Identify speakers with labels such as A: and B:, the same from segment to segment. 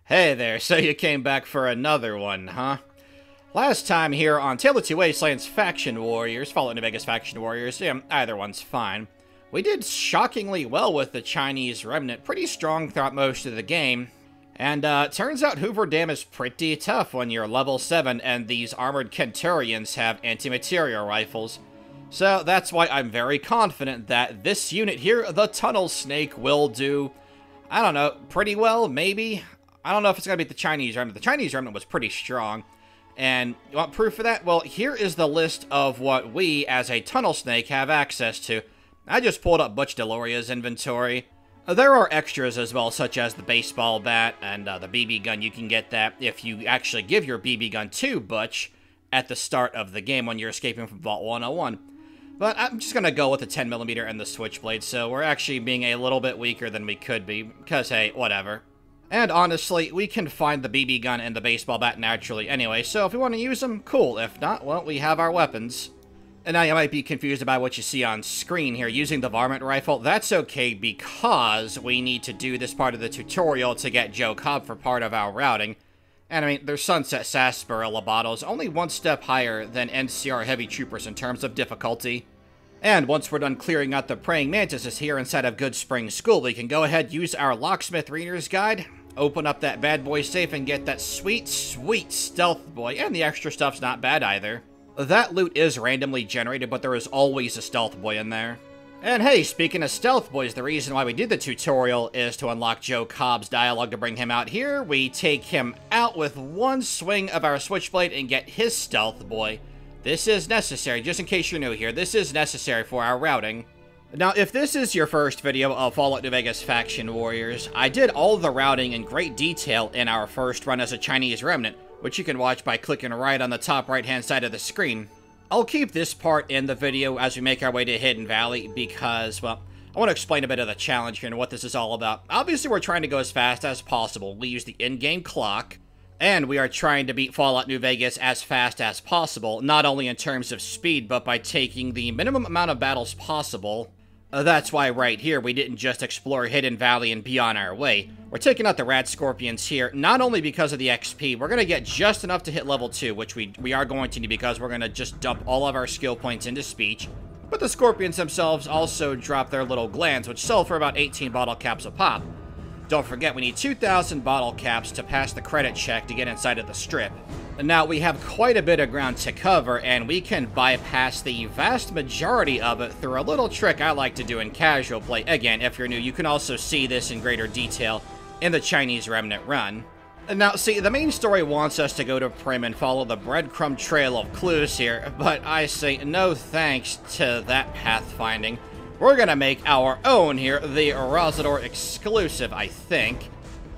A: Hey there, so you came back for another one, huh? Last time here on TTW Wasteland's Faction Warriors, Fallout New Vegas Faction Warriors, yeah, either one's fine. We did shockingly well with the Chinese Remnant, pretty strong throughout most of the game. And turns out Hoover Dam is pretty tough when you're level 7 and these armored Kenturians have anti-material rifles. So that's why I'm very confident that this unit here, the Tunnel Snake, will do, I don't know, pretty well, maybe? I don't know if it's going to beat the Chinese Remnant. The Chinese Remnant was pretty strong. And you want proof of that? Well, here is the list of what we, as a Tunnel Snake, have access to. I just pulled up Butch Deloria's inventory. There are extras as well, such as the baseball bat and the BB gun. You can get that if you actually give your BB gun to Butch at the start of the game when you're escaping from Vault 101. But I'm just going to go with the 10mm and the Switchblade, so we're actually being a little bit weaker than we could be, because, hey, whatever. And honestly, we can find the BB gun and the baseball bat naturally anyway, so if we want to use them, cool. If not, well, we have our weapons. And now you might be confused about what you see on screen here. Using the varmint rifle, that's okay because we need to do this part of the tutorial to get GeorgeKos for part of our routing. And I mean, their Sunset Sarsaparilla Lobatos only one step higher than NCR Heavy Troopers in terms of difficulty. And once we're done clearing out the praying mantises here inside of Good Spring School, we can go ahead, use our Locksmith Reader's Guide, open up that bad boy safe, and get that sweet, sweet Stealth Boy. And the extra stuff's not bad either. That loot is randomly generated, but there is always a Stealth Boy in there. And hey, speaking of Stealth Boys, the reason why we did the tutorial is to unlock GeorgeKos' dialogue to bring him out here. We take him out with one swing of our Switchblade and get his Stealth Boy. This is necessary, just in case you're new here, this is necessary for our routing. Now, if this is your first video of Fallout New Vegas Faction Warriors, I did all the routing in great detail in our first run as a Chinese Remnant, which you can watch by clicking right on the top right-hand side of the screen. I'll keep this part in the video as we make our way to Hidden Valley because, well, I want to explain a bit of the challenge here and what this is all about. Obviously, we're trying to go as fast as possible. We use the in-game clock. And we are trying to beat Fallout New Vegas as fast as possible, not only in terms of speed, but by taking the minimum amount of battles possible. That's why right here, we didn't just explore Hidden Valley and be on our way. We're taking out the Rat Scorpions here, not only because of the XP, we're going to get just enough to hit level 2, which we are going to need because we're going to just dump all of our skill points into speech. But the Scorpions themselves also drop their little glands, which sell for about 18 bottle caps a pop. Don't forget, we need 2,000 bottle caps to pass the credit check to get inside of the strip. Now, we have quite a bit of ground to cover, and we can bypass the vast majority of it through a little trick I like to do in casual play. Again, if you're new, you can also see this in greater detail in the Chinese Remnant run. Now, see, the main story wants us to go to Prim and follow the breadcrumb trail of clues here, but I say no thanks to that pathfinding. We're gonna make our own here, the Rosador exclusive, I think.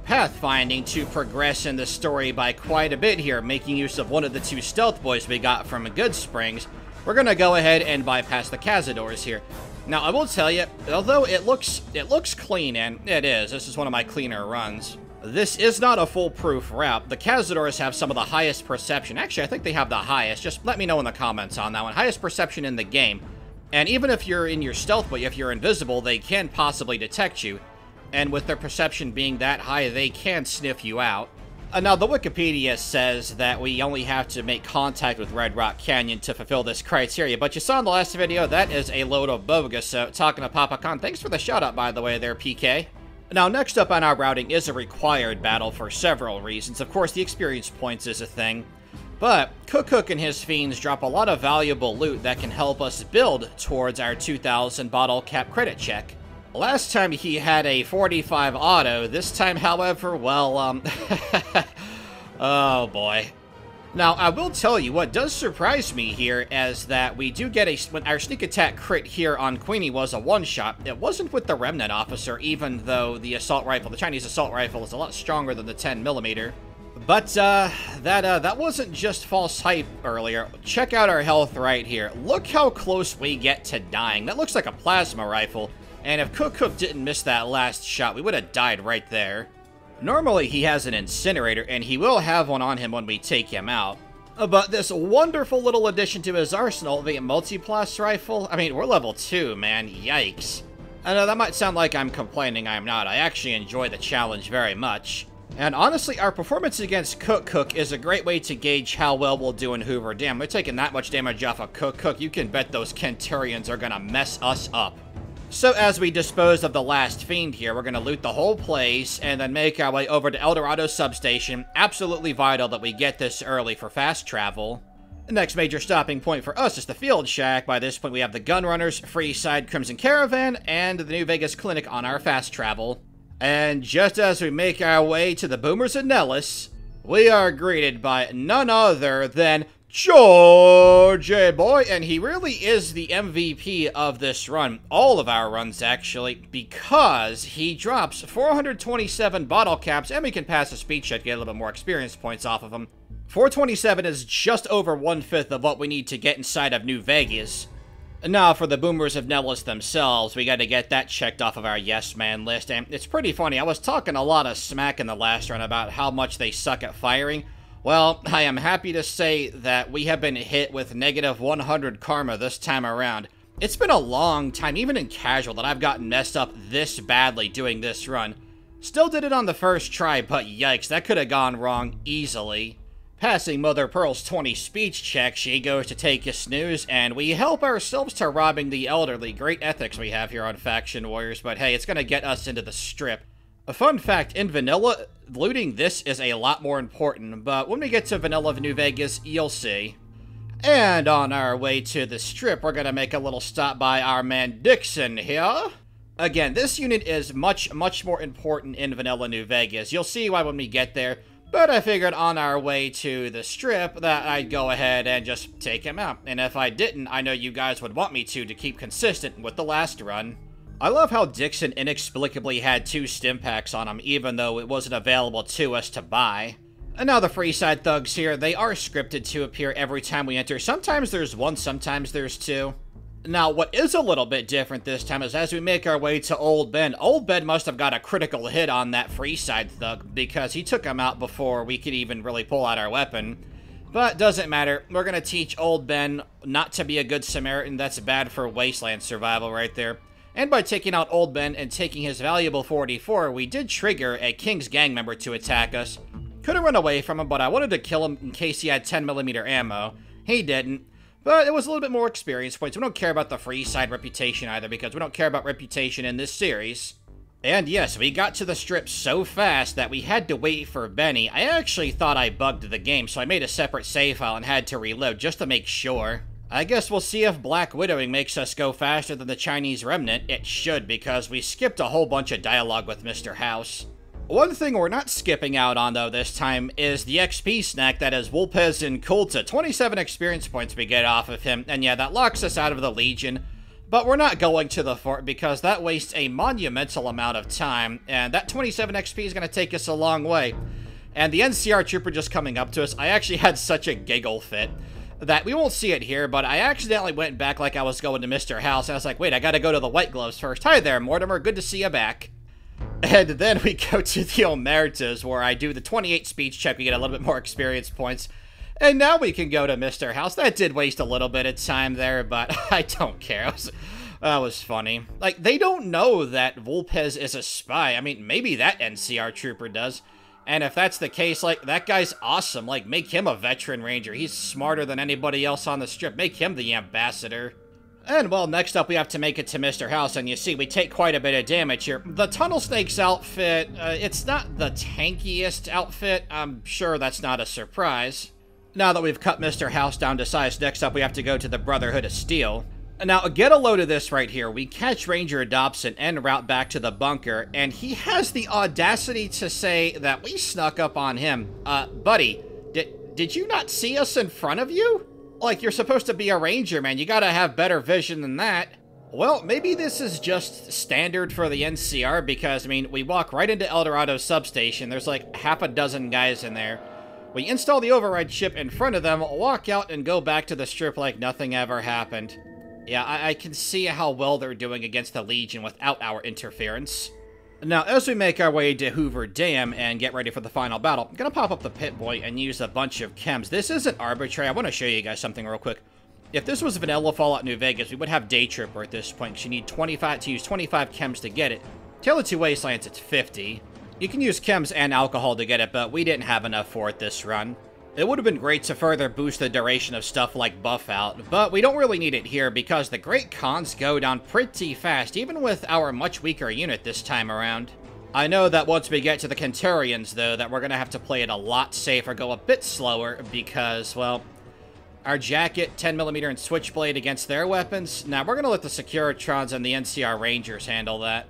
A: Pathfinding to progress in the story by quite a bit here, making use of one of the two Stealth Boys we got from Good Springs. We're gonna go ahead and bypass the Cazadors here. Now, I will tell you, although it looks clean, and it is, this is one of my cleaner runs, this is not a foolproof route. The Cazadors have some of the highest perception. Actually, I think they have the highest. Just let me know in the comments on that one. Highest perception in the game. And even if you're in your stealth, but if you're invisible, they can possibly detect you. And with their perception being that high, they can sniff you out. Now, the Wikipedia says that we only have to make contact with Red Rock Canyon to fulfill this criteria. But you saw in the last video, that is a load of bogus. So, talking to Papa Khan, thanks for the shout-out, by the way, there, PK. Now, next up on our routing is a required battle for several reasons. Of course, the experience points is a thing. But Cook and his fiends drop a lot of valuable loot that can help us build towards our 2,000 bottle cap credit check. Last time he had a 45 auto, this time, however, well, oh boy. Now, I will tell you, what does surprise me here is that we do get when our sneak attack crit here on Queenie was a one-shot, it wasn't with the Remnant Officer, even though the assault rifle, the Chinese assault rifle, is a lot stronger than the 10mm. But, that wasn't just false hype earlier. Check out our health right here. Look how close we get to dying. That looks like a plasma rifle. And if Cook didn't miss that last shot, we would have died right there. Normally, he has an incinerator, and he will have one on him when we take him out. But this wonderful little addition to his arsenal, the multi-blast rifle, I mean, we're level 2, man. Yikes. I know that might sound like I'm complaining. I'm not. I actually enjoy the challenge very much. And honestly, our performance against Cook is a great way to gauge how well we'll do in Hoover Dam. We're taking that much damage off of Cook. You can bet those Kenturians are gonna mess us up. So as we dispose of the last fiend here, we're gonna loot the whole place and then make our way over to El Dorado substation. Absolutely vital that we get this early for fast travel. The next major stopping point for us is the Field Shack. By this point, we have the Gunrunners, Freeside, Crimson Caravan, and the New Vegas Clinic on our fast travel. And just as we make our way to the Boomers and Nellis, we are greeted by none other than George, boy, and he really is the MVP of this run. All of our runs, actually, because he drops 427 bottle caps, and we can pass a speed check to get a little bit more experience points off of him. 427 is just over 1/5 of what we need to get inside of New Vegas. Now, for the Boomers of Nellis themselves, we got to get that checked off of our yes man list, and it's pretty funny. I was talking a lot of smack in the last run about how much they suck at firing. Well, I am happy to say that we have been hit with negative 100 karma this time around. It's been a long time, even in casual, that I've gotten messed up this badly doing this run. Still did it on the first try, but yikes, that could have gone wrong easily. Passing Mother Pearl's 20 speech check, she goes to take a snooze, and we help ourselves to robbing the elderly. Great ethics we have here on Faction Warriors, but hey, it's gonna get us into the strip. A fun fact, in vanilla, looting this is a lot more important, but when we get to vanilla of New Vegas, you'll see. And on our way to the strip, we're gonna make a little stop by our man Dixon here. Again, this unit is much more important in vanilla New Vegas. You'll see why when we get there. But I figured on our way to the strip that I'd go ahead and just take him out. And if I didn't, I know you guys would want me to keep consistent with the last run. I love how Dixon inexplicably had 2 stim packs on him, even though it wasn't available to us to buy. And now the Freeside thugs here, they are scripted to appear every time we enter. Sometimes there's 1, sometimes there's 2. Now, what is a little bit different this time is as we make our way to Old Ben must have got a critical hit on that Freeside thug, because he took him out before we could even really pull out our weapon. But doesn't matter, we're gonna teach Old Ben not to be a good Samaritan. That's bad for Wasteland survival right there. And by taking out Old Ben and taking his valuable 44, we did trigger a King's gang member to attack us. Could have run away from him, but I wanted to kill him in case he had 10mm ammo. He didn't. But it was a little bit more experience points. We don't care about the Freeside reputation either, because we don't care about reputation in this series. And yes, we got to the strip so fast that we had to wait for Benny. I actually thought I bugged the game, so I made a separate save file and had to reload just to make sure. I guess we'll see if Black Widowing makes us go faster than the Chinese Remnant. It should, because we skipped a whole bunch of dialogue with Mr. House. One thing we're not skipping out on, though, this time is the XP snack that is Wolpez and Kulta. 27 experience points we get off of him, and yeah, that locks us out of the Legion. But we're not going to the fort because that wastes a monumental amount of time, and that 27 XP is going to take us a long way. And the NCR Trooper just coming up to us, I actually had such a giggle fit that we won't see it here, but I accidentally went back like I was going to Mr. House, and I was like, wait, I gotta go to the White Gloves first. Hi there, Mortimer, good to see you back. And then we go to the Omertas, where I do the 28 speech check, we get a little bit more experience points. And now we can go to Mr. House. That did waste a little bit of time there, but I don't care. That was funny. Like, they don't know that Wolpez is a spy. I mean, maybe that NCR Trooper does. And if that's the case, like, that guy's awesome. Like, make him a veteran ranger. He's smarter than anybody else on the strip. Make him the ambassador. And, well, next up we have to make it to Mr. House, and you see, we take quite a bit of damage here. The Tunnel Snake's outfit, it's not the tankiest outfit. I'm sure that's not a surprise. Now that we've cut Mr. House down to size, next up we have to go to the Brotherhood of Steel. Now, get a load of this right here. We catch Ranger Dobson en route back to the bunker, and he has the audacity to say that we snuck up on him. Buddy, did you not see us in front of you? Like, you're supposed to be a ranger, man. You gotta have better vision than that. Well, maybe this is just standard for the NCR, because, I mean, we walk right into El Dorado substation. There's like half a dozen guys in there. We install the override chip in front of them, walk out, and go back to the strip like nothing ever happened. Yeah, I can see how well they're doing against the Legion without our interference. Now, as we make our way to Hoover Dam and get ready for the final battle, I'm gonna pop up the Pit-Boy and use a bunch of chems. This isn't arbitrary. I want to show you guys something real quick. If this was vanilla Fallout New Vegas, we would have Day Tripper at this point, because you need 25 to use 25 chems to get it. Tale of Two Wastelands, it's 50. You can use chems and alcohol to get it, but we didn't have enough for it this run. It would have been great to further boost the duration of stuff like buff out, but we don't really need it here because the great cons go down pretty fast, even with our much weaker unit this time around. I know that once we get to the Kenturians, though, that we're going to have to play it a lot safer, go a bit slower, because, well, our jacket, 10mm, and switchblade against their weapons. Now, we're going to let the Securitrons and the NCR Rangers handle that.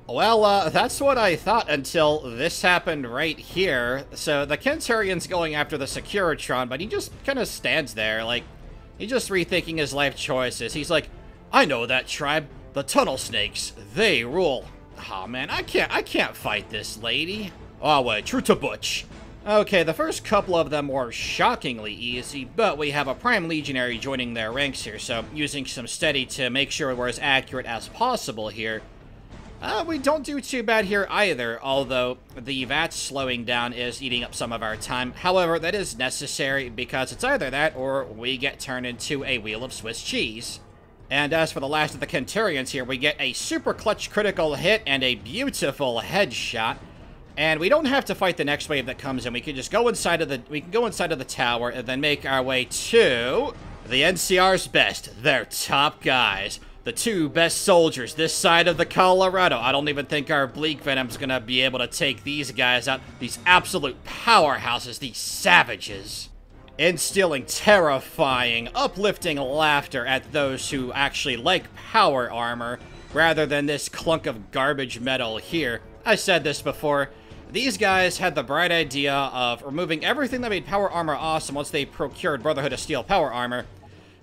A: Well, that's what I thought until this happened right here. So, the Kenturian's going after the Securitron, but he just kind of stands there, like, he's just rethinking his life choices. He's like, I know that tribe, the Tunnel Snakes, they rule. Oh man, I can't fight this lady. Oh wait, true to Butch. Okay, the first couple of them were shockingly easy, but we have a Prime Legionary joining their ranks here, so using some steady to make sure we're as accurate as possible here. We don't do too bad here either, although the VATS slowing down is eating up some of our time. However, that is necessary because it's either that or we get turned into a wheel of Swiss cheese. And as for the last of the Kenturians here, we get a super clutch critical hit and a beautiful headshot. And we don't have to fight the next wave that comes in. We can just go inside of the tower and then make our way to the NCR's best, their top guys. The two best soldiers this side of the Colorado. I don't even think our Bleak Venom's gonna be able to take these guys out. These absolute powerhouses, these savages. Instilling terrifying, uplifting laughter at those who actually like power armor, rather than this clunk of garbage metal here. I said this before. These guys had the bright idea of removing everything that made power armor awesome once they procured Brotherhood of Steel power armor.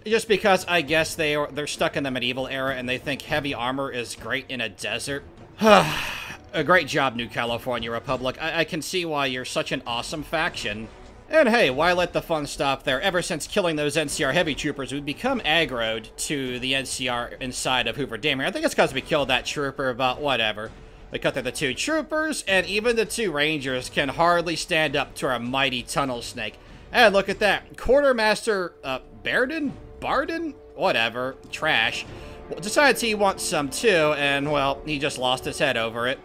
A: Just because, I guess, they're stuck in the medieval era and they think heavy armor is great in a desert. A great job, New California Republic. I can see why you're such an awesome faction. And hey, why let the fun stop there? Ever since killing those NCR heavy troopers, we've become aggroed to the NCR inside of Hoover Dam. I think it's because we killed that trooper, but whatever. We cut through the two troopers, and even the two rangers can hardly stand up to our mighty tunnel snake. And look at that. Quartermaster, Barden? Whatever. Trash. Well, decides he wants some too, and, well, he just lost his head over it.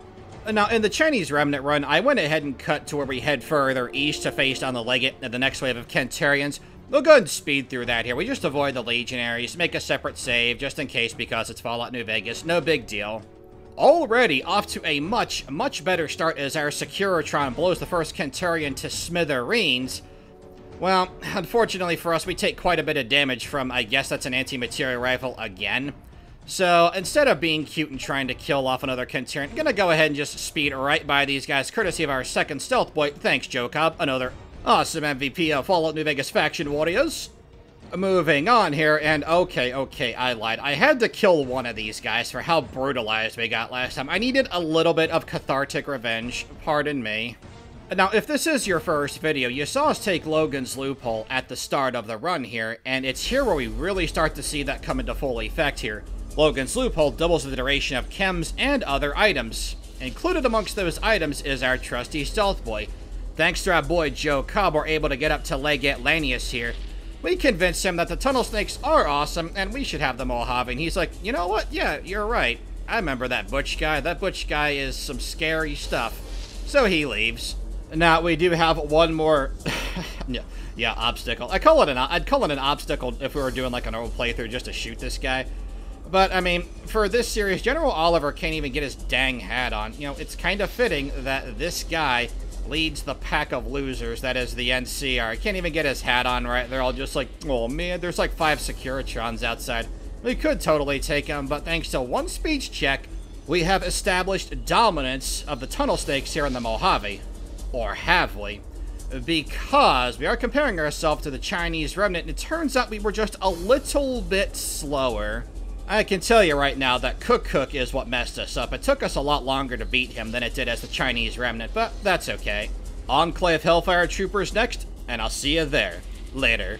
A: Now, in the Chinese Remnant run, I went ahead and cut to where we head further east to face down the Legate and the next wave of Kenturians. We'll go ahead and speed through that here. We just avoid the Legionaries, make a separate save, just in case because it's Fallout New Vegas. No big deal. Already off to a much, much better start as our Securitron blows the first Kenturian to smithereens. Well, unfortunately for us, we take quite a bit of damage from, I guess that's an anti-material rifle again. So, instead of being cute and trying to kill off another Kenturian, I'm gonna go ahead and just speed right by these guys, courtesy of our second stealth boy. Thanks, GeorgeKos, another awesome MVP of Fallout New Vegas Faction Warriors. Moving on here, and okay, I lied. I had to kill one of these guys for how brutalized we got last time. I needed a little bit of cathartic revenge, pardon me. Now, if this is your first video, you saw us take Logan's Loophole at the start of the run here, and it's here where we really start to see that come into full effect here. Logan's Loophole doubles the duration of chems and other items. Included amongst those items is our trusty stealth boy. Thanks to our boy GeorgeKos, we're able to get up to Legate Lanius here. We convinced him that the tunnel snakes are awesome and we should have the Mojave, and he's like, you know what? Yeah, you're right. I remember that Butch guy. That Butch guy is some scary stuff. So he leaves. Now, we do have one more... yeah, obstacle. I'd call it an obstacle if we were doing like an old playthrough just to shoot this guy. But, I mean, for this series, General Oliver can't even get his dang hat on. You know, it's kind of fitting that this guy leads the pack of losers, that is the NCR. He can't even get his hat on right. They're all just like, oh man, there's like 5 Securitrons outside. We could totally take them, but thanks to one speech check, we have established dominance of the tunnel snakes here in the Mojave. Or have we? Because we are comparing ourselves to the Chinese Remnant, and it turns out we were just a little bit slower. I can tell you right now that Cook is what messed us up. It took us a lot longer to beat him than it did as the Chinese Remnant, but that's okay. Enclave Hellfire Troopers next, and I'll see you there. Later.